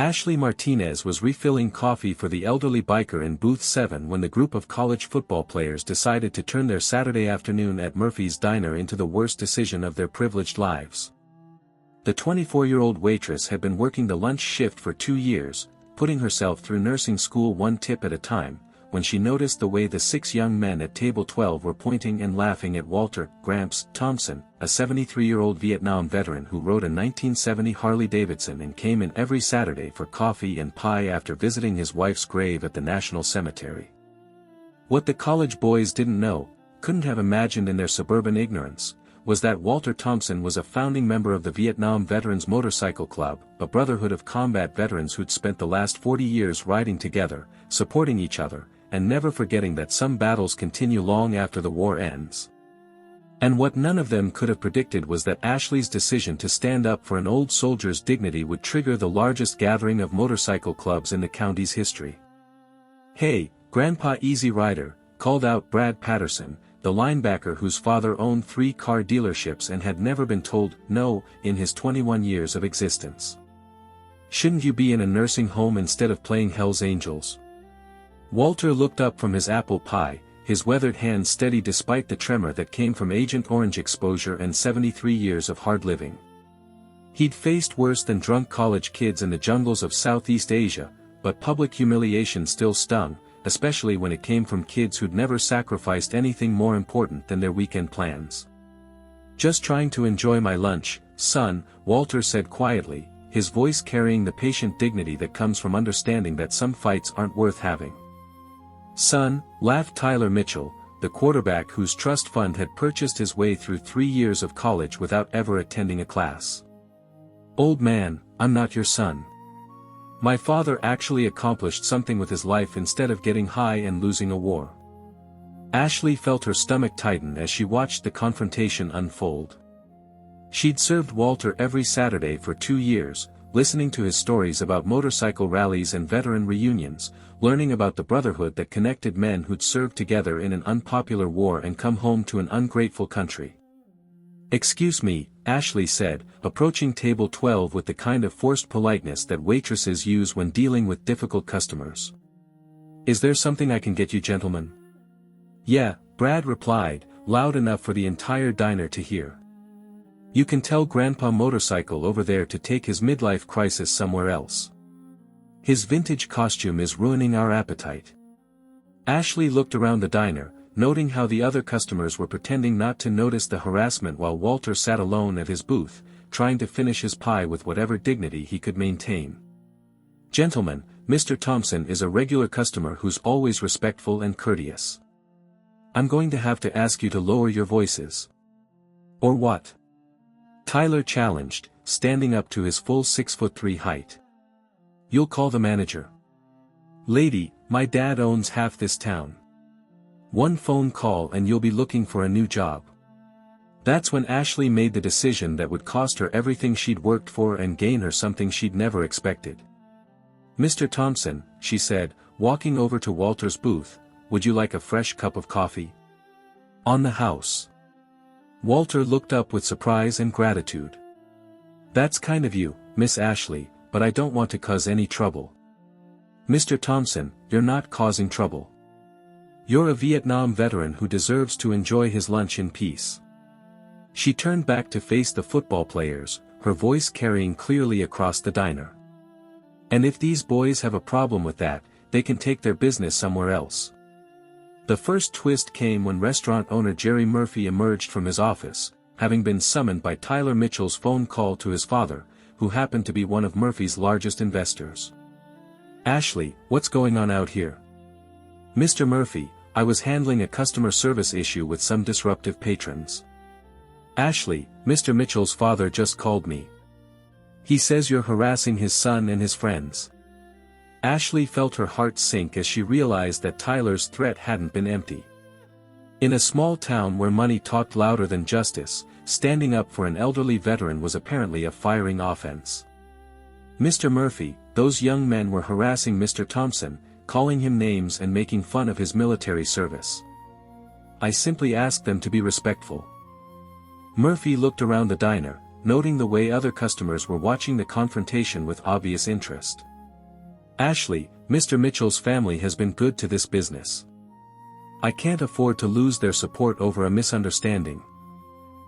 Ashley Martinez was refilling coffee for the elderly biker in booth 7 when the group of college football players decided to turn their Saturday afternoon at Murphy's Diner into the worst decision of their privileged lives. The 24-year-old waitress had been working the lunch shift for 2 years, putting herself through nursing school one tip at a time, when she noticed the way the 6 young men at table 12 were pointing and laughing at Walter Gramps Thompson, a 73-year-old Vietnam veteran who rode a 1970 Harley-Davidson and came in every Saturday for coffee and pie after visiting his wife's grave at the National Cemetery. What the college boys didn't know, couldn't have imagined in their suburban ignorance, was that Walter Thompson was a founding member of the Vietnam Veterans Motorcycle Club, a brotherhood of combat veterans who'd spent the last 40 years riding together, supporting each other, and never forgetting that some battles continue long after the war ends. And what none of them could have predicted was that Ashley's decision to stand up for an old soldier's dignity would trigger the largest gathering of motorcycle clubs in the county's history. "Hey, Grandpa Easy Rider," called out Brad Patterson, the linebacker whose father owned 3 car dealerships and had never been told no in his 21 years of existence. "Shouldn't you be in a nursing home instead of playing Hell's Angels?" Walter looked up from his apple pie, his weathered hands steady despite the tremor that came from Agent Orange exposure and 73 years of hard living. He'd faced worse than drunk college kids in the jungles of Southeast Asia, but public humiliation still stung, especially when it came from kids who'd never sacrificed anything more important than their weekend plans. "Just trying to enjoy my lunch, son," Walter said quietly, his voice carrying the patient dignity that comes from understanding that some fights aren't worth having. "Son," laughed Tyler Mitchell, the quarterback whose trust fund had purchased his way through 3 years of college without ever attending a class. "Old man, I'm not your son. My father actually accomplished something with his life instead of getting high and losing a war." Ashley felt her stomach tighten as she watched the confrontation unfold. She'd served Walter every Saturday for 2 years, listening to his stories about motorcycle rallies and veteran reunions, learning about the brotherhood that connected men who'd served together in an unpopular war and come home to an ungrateful country. "Excuse me," Ashley said, approaching table 12 with the kind of forced politeness that waitresses use when dealing with difficult customers. "Is there something I can get you gentlemen?" "Yeah," Brad replied, loud enough for the entire diner to hear. "You can tell Grandpa Motorcycle over there to take his midlife crisis somewhere else. His vintage costume is ruining our appetite." Ashley looked around the diner, noting how the other customers were pretending not to notice the harassment while Walter sat alone at his booth, trying to finish his pie with whatever dignity he could maintain. "Gentlemen, Mr. Thompson is a regular customer who's always respectful and courteous. I'm going to have to ask you to lower your voices." "Or what?" Tyler challenged, standing up to his full 6'3" height. "You'll call the manager." "Lady, my dad owns half this town. One phone call and you'll be looking for a new job." That's when Ashley made the decision that would cost her everything she'd worked for and gain her something she'd never expected. "Mr. Thompson," she said, walking over to Walter's booth, "would you like a fresh cup of coffee?" "On the house." Walter looked up with surprise and gratitude. "That's kind of you, Miss Ashley, but I don't want to cause any trouble." "Mr. Thompson, you're not causing trouble. You're a Vietnam veteran who deserves to enjoy his lunch in peace." She turned back to face the football players, her voice carrying clearly across the diner. "And if these boys have a problem with that, they can take their business somewhere else." The first twist came when restaurant owner Jerry Murphy emerged from his office, having been summoned by Tyler Mitchell's phone call to his father, who happened to be one of Murphy's largest investors. "Ashley, what's going on out here?" "Mr. Murphy, I was handling a customer service issue with some disruptive patrons." "Ashley, Mr. Mitchell's father just called me. He says you're harassing his son and his friends." Ashley felt her heart sink as she realized that Tyler's threat hadn't been empty. In a small town where money talked louder than justice, standing up for an elderly veteran was apparently a firing offense. "Mr. Murphy, those young men were harassing Mr. Thompson, calling him names and making fun of his military service. I simply asked them to be respectful." Murphy looked around the diner, noting the way other customers were watching the confrontation with obvious interest. Ashley, Mr. Mitchell's family has been good to this business. I can't afford to lose their support over a misunderstanding.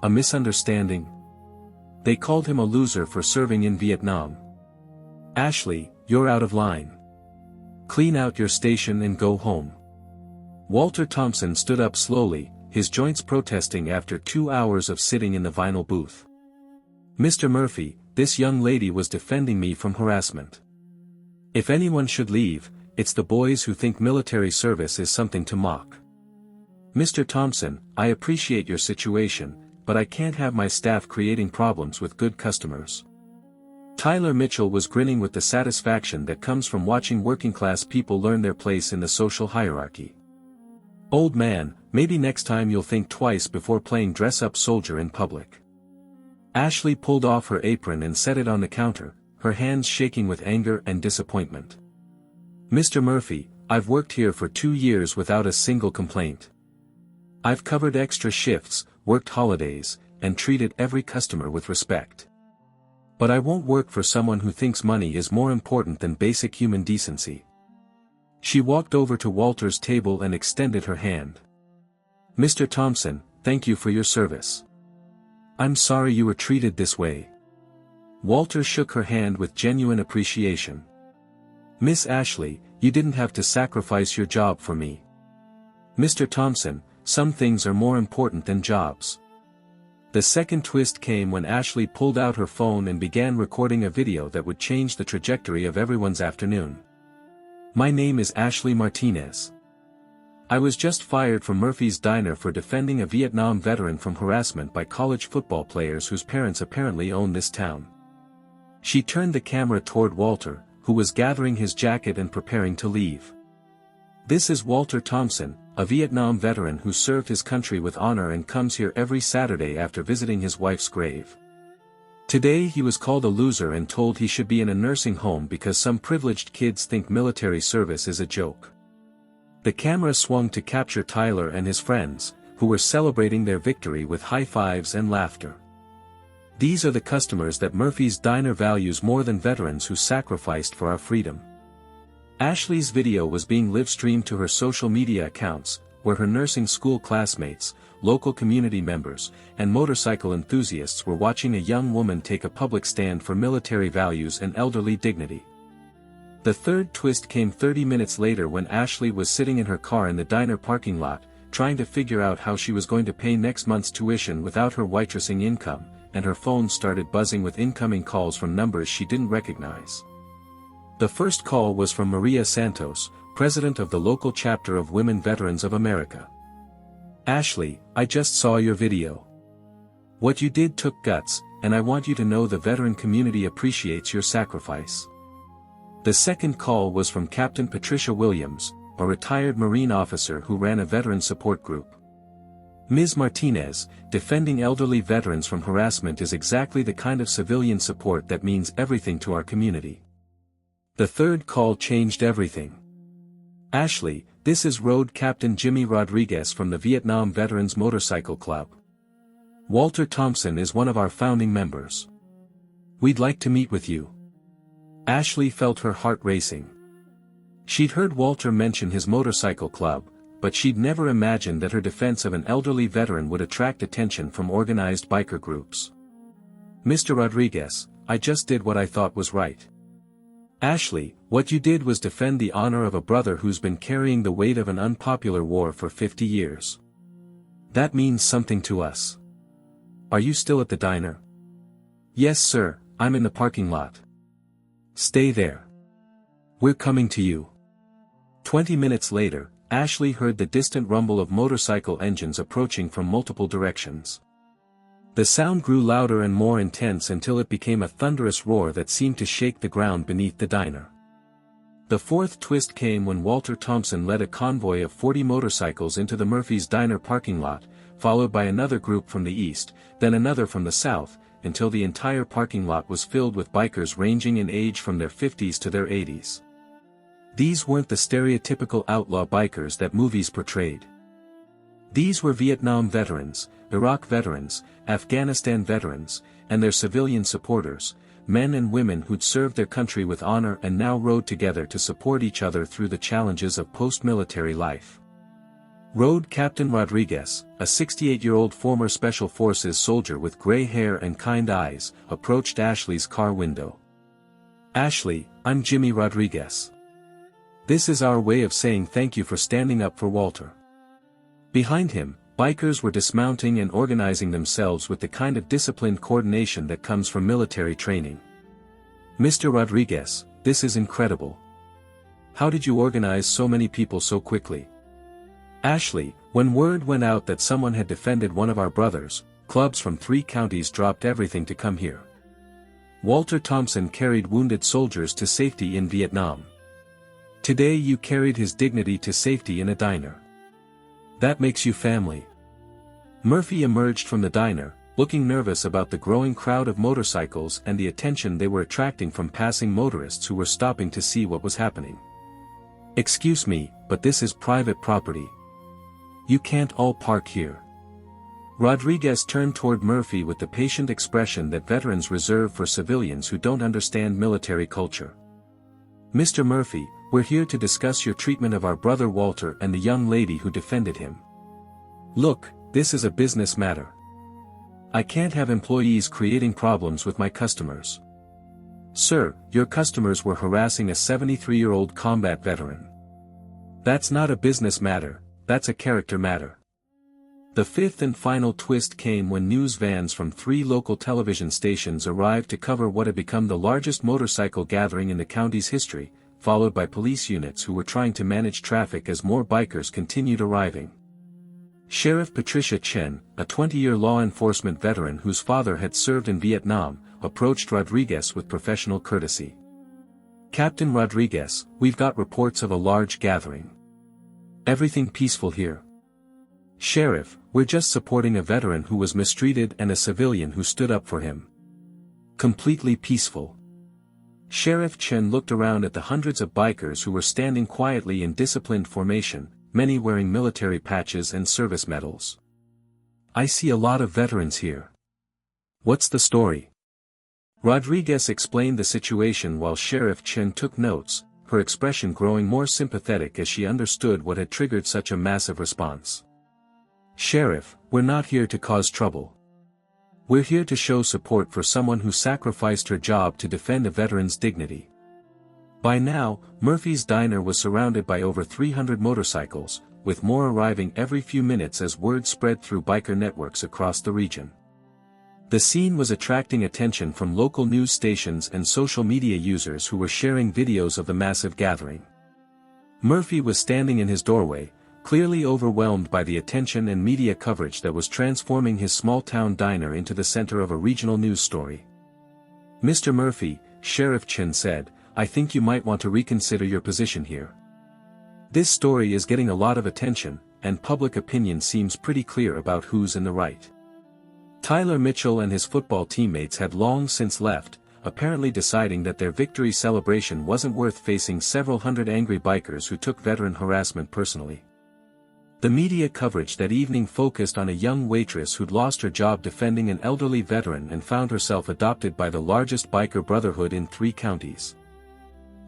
A misunderstanding? They called him a loser for serving in Vietnam. Ashley, you're out of line. Clean out your station and go home. Walter Thompson stood up slowly, his joints protesting after 2 hours of sitting in the vinyl booth. Mr. Murphy, this young lady was defending me from harassment. If anyone should leave, it's the boys who think military service is something to mock. Mr. Thompson, I appreciate your situation, but I can't have my staff creating problems with good customers. Tyler Mitchell was grinning with the satisfaction that comes from watching working-class people learn their place in the social hierarchy. Old man, maybe next time you'll think twice before playing dress-up soldier in public. Ashley pulled off her apron and set it on the counter, her hands shaking with anger and disappointment. Mr. Murphy, I've worked here for 2 years without a single complaint. I've covered extra shifts, worked holidays, and treated every customer with respect. But I won't work for someone who thinks money is more important than basic human decency. She walked over to Walter's table and extended her hand. Mr. Thompson, thank you for your service. I'm sorry you were treated this way. Walter shook her hand with genuine appreciation. Miss Ashley, you didn't have to sacrifice your job for me. Mr. Thompson, some things are more important than jobs. The second twist came when Ashley pulled out her phone and began recording a video that would change the trajectory of everyone's afternoon. My name is Ashley Martinez. I was just fired from Murphy's Diner for defending a Vietnam veteran from harassment by college football players whose parents apparently own this town. She turned the camera toward Walter, who was gathering his jacket and preparing to leave. This is Walter Thompson, a Vietnam veteran who served his country with honor and comes here every Saturday after visiting his wife's grave. Today he was called a loser and told he should be in a nursing home because some privileged kids think military service is a joke. The camera swung to capture Tyler and his friends, who were celebrating their victory with high fives and laughter. These are the customers that Murphy's Diner values more than veterans who sacrificed for our freedom. Ashley's video was being live-streamed to her social media accounts, where her nursing school classmates, local community members, and motorcycle enthusiasts were watching a young woman take a public stand for military values and elderly dignity. The third twist came 30 minutes later when Ashley was sitting in her car in the diner parking lot, trying to figure out how she was going to pay next month's tuition without her waitressing income, and her phone started buzzing with incoming calls from numbers she didn't recognize. The first call was from Maria Santos, president of the local chapter of Women Veterans of America. Ashley, I just saw your video. What you did took guts, and I want you to know the veteran community appreciates your sacrifice. The second call was from Captain Patricia Williams, a retired Marine officer who ran a veteran support group. Ms. Martinez, defending elderly veterans from harassment is exactly the kind of civilian support that means everything to our community. The third call changed everything. Ashley, this is Road Captain Jimmy Rodriguez from the Vietnam Veterans Motorcycle Club. Walter Thompson is one of our founding members. We'd like to meet with you. Ashley felt her heart racing. She'd heard Walter mention his motorcycle club, but she'd never imagined that her defense of an elderly veteran would attract attention from organized biker groups. Mr. Rodriguez, I just did what I thought was right. Ashley, what you did was defend the honor of a brother who's been carrying the weight of an unpopular war for 50 years. That means something to us. Are you still at the diner? Yes, sir, I'm in the parking lot. Stay there. We're coming to you. 20 minutes later, Ashley heard the distant rumble of motorcycle engines approaching from multiple directions. The sound grew louder and more intense until it became a thunderous roar that seemed to shake the ground beneath the diner. The fourth twist came when Walter Thompson led a convoy of 40 motorcycles into the Murphy's Diner parking lot, followed by another group from the east, then another from the south, until the entire parking lot was filled with bikers ranging in age from their 50s to their 80s. These weren't the stereotypical outlaw bikers that movies portrayed. These were Vietnam veterans, Iraq veterans, Afghanistan veterans, and their civilian supporters, men and women who'd served their country with honor and now rode together to support each other through the challenges of post-military life. Rode Captain Rodriguez, a 68-year-old former Special Forces soldier with gray hair and kind eyes, approached Ashley's car window. "Ashley, I'm Jimmy Rodriguez. This is our way of saying thank you for standing up for Walter." Behind him, bikers were dismounting and organizing themselves with the kind of disciplined coordination that comes from military training. "Mr. Rodriguez, this is incredible. How did you organize so many people so quickly?" "Ashley, when word went out that someone had defended one of our brothers, clubs from 3 counties dropped everything to come here. Walter Thompson carried wounded soldiers to safety in Vietnam. Today you carried his dignity to safety in a diner. That makes you family." Murphy emerged from the diner, looking nervous about the growing crowd of motorcycles and the attention they were attracting from passing motorists who were stopping to see what was happening. "Excuse me, but this is private property. You can't all park here." Rodriguez turned toward Murphy with the patient expression that veterans reserve for civilians who don't understand military culture. "Mr. Murphy, we're here to discuss your treatment of our brother Walter and the young lady who defended him. Look, this is a business matter. I can't have employees creating problems with my customers." "Sir, your customers were harassing a 73-year-old combat veteran. That's not a business matter, that's a character matter." The fifth and final twist came when news vans from 3 local television stations arrived to cover what had become the largest motorcycle gathering in the county's history, followed by police units who were trying to manage traffic as more bikers continued arriving. Sheriff Patricia Chen, a 20-year law enforcement veteran whose father had served in Vietnam, approached Rodriguez with professional courtesy. "Captain Rodriguez, we've got reports of a large gathering. Everything peaceful here?" "Sheriff, we're just supporting a veteran who was mistreated and a civilian who stood up for him. Completely peaceful." Sheriff Chen looked around at the hundreds of bikers who were standing quietly in disciplined formation, many wearing military patches and service medals. "I see a lot of veterans here. What's the story?" Rodriguez explained the situation while Sheriff Chen took notes, her expression growing more sympathetic as she understood what had triggered such a massive response. "Sheriff, we're not here to cause trouble. We're here to show support for someone who sacrificed her job to defend a veteran's dignity." By now, Murphy's diner was surrounded by over 300 motorcycles, with more arriving every few minutes as word spread through biker networks across the region. The scene was attracting attention from local news stations and social media users who were sharing videos of the massive gathering. Murphy was standing in his doorway, clearly overwhelmed by the attention and media coverage that was transforming his small-town diner into the center of a regional news story. "Mr. Murphy," Sheriff Chen said, "I think you might want to reconsider your position here. This story is getting a lot of attention, and public opinion seems pretty clear about who's in the right." Tyler Mitchell and his football teammates had long since left, apparently deciding that their victory celebration wasn't worth facing several hundred angry bikers who took veteran harassment personally. The media coverage that evening focused on a young waitress who'd lost her job defending an elderly veteran and found herself adopted by the largest biker brotherhood in 3 counties.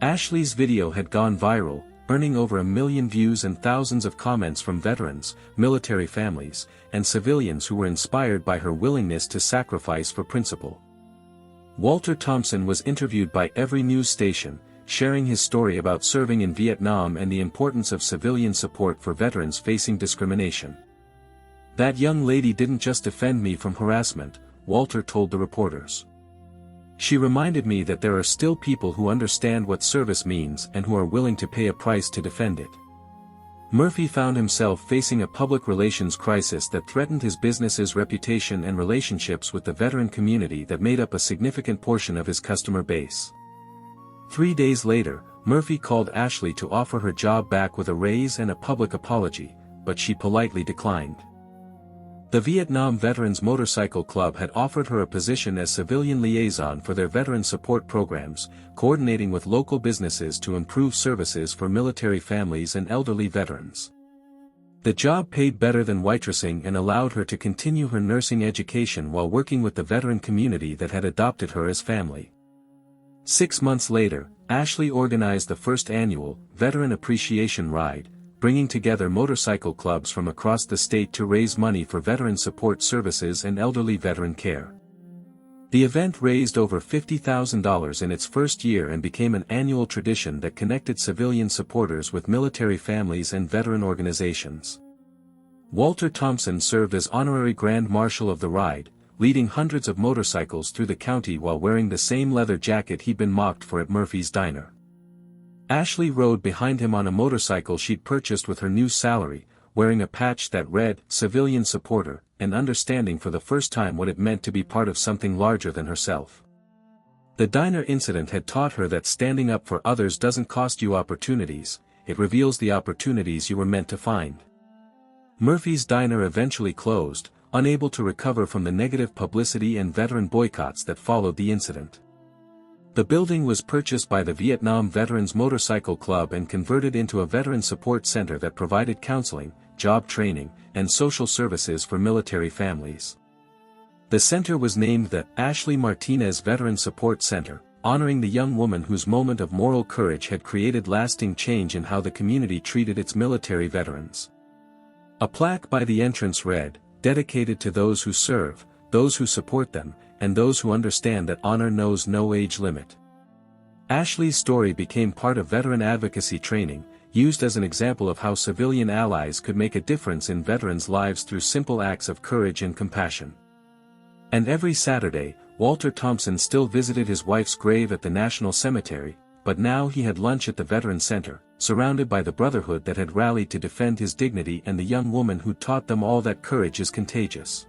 Ashley's video had gone viral, earning over 1 million views and thousands of comments from veterans, military families, and civilians who were inspired by her willingness to sacrifice for principle. Walter Thompson was interviewed by every news station, sharing his story about serving in Vietnam and the importance of civilian support for veterans facing discrimination. "That young lady didn't just defend me from harassment," Walter told the reporters. "She reminded me that there are still people who understand what service means and who are willing to pay a price to defend it." Murphy found himself facing a public relations crisis that threatened his business's reputation and relationships with the veteran community that made up a significant portion of his customer base. 3 days later, Murphy called Ashley to offer her job back with a raise and a public apology, but she politely declined. The Vietnam Veterans Motorcycle Club had offered her a position as civilian liaison for their veteran support programs, coordinating with local businesses to improve services for military families and elderly veterans. The job paid better than waitressing and allowed her to continue her nursing education while working with the veteran community that had adopted her as family. 6 months later, Ashley organized the first annual Veteran Appreciation Ride, bringing together motorcycle clubs from across the state to raise money for veteran support services and elderly veteran care. The event raised over $50,000 in its first year and became an annual tradition that connected civilian supporters with military families and veteran organizations. Walter Thompson served as honorary Grand Marshal of the ride, leading hundreds of motorcycles through the county while wearing the same leather jacket he'd been mocked for at Murphy's Diner. Ashley rode behind him on a motorcycle she'd purchased with her new salary, wearing a patch that read, "Civilian Supporter," and understanding for the first time what it meant to be part of something larger than herself. The diner incident had taught her that standing up for others doesn't cost you opportunities, it reveals the opportunities you were meant to find. Murphy's Diner eventually closed, unable to recover from the negative publicity and veteran boycotts that followed the incident. The building was purchased by the Vietnam Veterans Motorcycle Club and converted into a veteran support center that provided counseling, job training, and social services for military families. The center was named the Ashley Martinez Veteran Support Center, honoring the young woman whose moment of moral courage had created lasting change in how the community treated its military veterans. A plaque by the entrance read, "Dedicated to those who serve, those who support them, and those who understand that honor knows no age limit." Ashley's story became part of veteran advocacy training, used as an example of how civilian allies could make a difference in veterans' lives through simple acts of courage and compassion. And every Saturday, Walter Thompson still visited his wife's grave at the National Cemetery, but now he had lunch at the Veteran Center, surrounded by the brotherhood that had rallied to defend his dignity and the young woman who taught them all that courage is contagious.